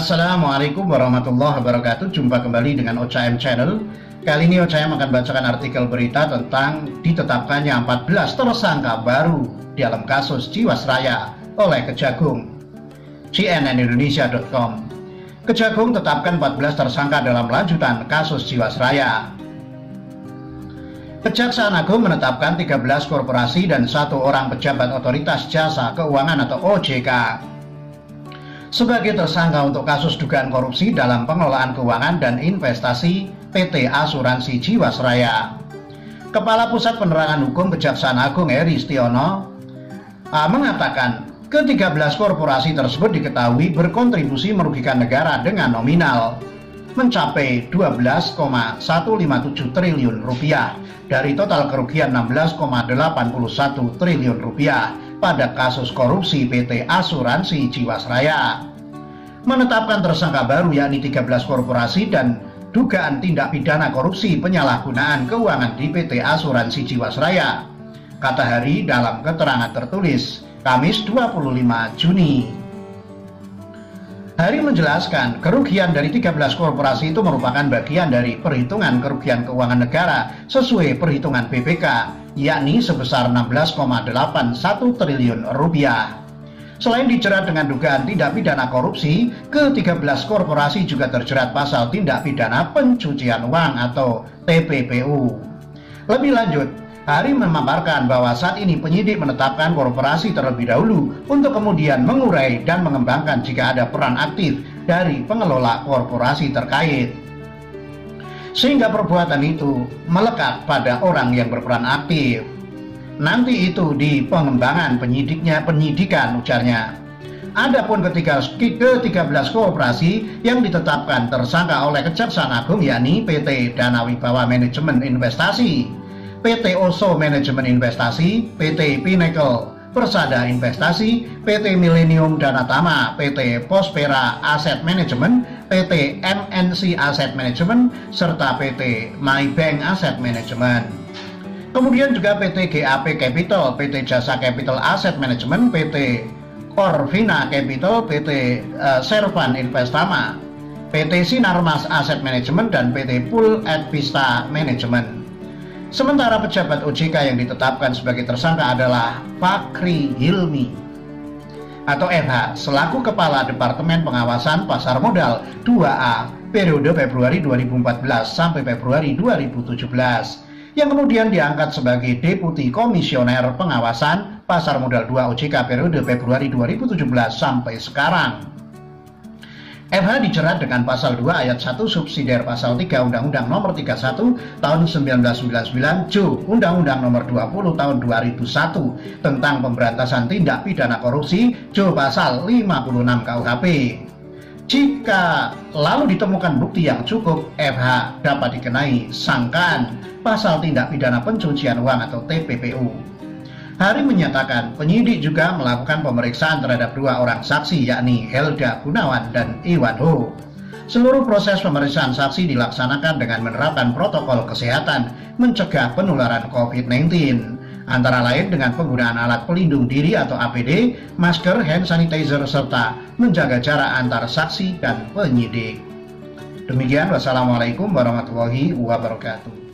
Assalamualaikum warahmatullahi wabarakatuh. Jumpa kembali dengan OCM Channel. Kali ini OCM akan bacakan artikel berita tentang ditetapkannya 14 tersangka baru dalam kasus Jiwasraya oleh Kejagung. cnnindonesia.com. Kejagung tetapkan 14 tersangka dalam lanjutan kasus Jiwasraya. Kejaksaan Agung menetapkan 13 korporasi dan 1 orang pejabat otoritas jasa keuangan atau OJK sebagai tersangka untuk kasus dugaan korupsi dalam pengelolaan keuangan dan investasi PT Asuransi Jiwasraya. Kepala Pusat Penerangan Hukum Kejaksaan Agung Heri Stiono mengatakan ke-13 korporasi tersebut diketahui berkontribusi merugikan negara dengan nominal mencapai 12,157 triliun rupiah dari total kerugian 16,81 triliun rupiah pada kasus korupsi PT Asuransi Jiwasraya. Menetapkan tersangka baru yakni 13 korporasi dan dugaan tindak pidana korupsi penyalahgunaan keuangan di PT Asuransi Jiwasraya, kata Hari dalam keterangan tertulis Kamis 25 Juni. Hari menjelaskan kerugian dari 13 korporasi itu merupakan bagian dari perhitungan kerugian keuangan negara sesuai perhitungan BPK, yakni sebesar 16,81 triliun rupiah. Selain dijerat dengan dugaan tindak pidana korupsi, ke-13 korporasi juga terjerat pasal tindak pidana pencucian uang atau TPPU. Lebih lanjut, Hari memaparkan bahwa saat ini penyidik menetapkan korporasi terlebih dahulu untuk kemudian mengurai dan mengembangkan jika ada peran aktif dari pengelola korporasi terkait. Sehingga perbuatan itu melekat pada orang yang berperan aktif. Nanti itu di pengembangan penyidikan ujarnya. Adapun ke-13 korporasi yang ditetapkan tersangka oleh Kejaksaan Agung yakni PT Dana Wibawa Manajemen Investasi, PT Oso Manajemen Investasi, PT Pinnacle Persada Investasi, PT Millennium Danatama, PT Pospera Asset Management, PT MNC Asset Management, serta PT Maybank Asset Management. Kemudian juga PT GAP Capital, PT Jasa Capital Asset Management, PT Corvina Capital, PT Servan Investama, PT Sinarmas Asset Management, dan PT Pool Advista Management. Sementara pejabat OJK yang ditetapkan sebagai tersangka adalah Fakri Hilmi atau FH selaku Kepala Departemen Pengawasan Pasar Modal 2A periode Februari 2014 sampai Februari 2017 yang kemudian diangkat sebagai Deputi Komisioner Pengawasan Pasar Modal 2 OJK periode Februari 2017 sampai sekarang. FH dijerat dengan pasal 2 ayat 1 subsidiar pasal 3 Undang-Undang Nomor 31 Tahun 1999 Jo Undang-Undang Nomor 20 Tahun 2001 tentang pemberantasan tindak pidana korupsi Jo pasal 56 KUHP. Jika lalu ditemukan bukti yang cukup, FH dapat dikenai sangkaan pasal tindak pidana pencucian uang atau TPPU. Hari menyatakan penyidik juga melakukan pemeriksaan terhadap 2 orang saksi yakni Helda Gunawan dan Iwan Ho. Seluruh proses pemeriksaan saksi dilaksanakan dengan menerapkan protokol kesehatan mencegah penularan COVID-19, antara lain dengan penggunaan alat pelindung diri atau APD, masker, hand sanitizer, serta menjaga jarak antar saksi dan penyidik. Demikian, wassalamualaikum warahmatullahi wabarakatuh.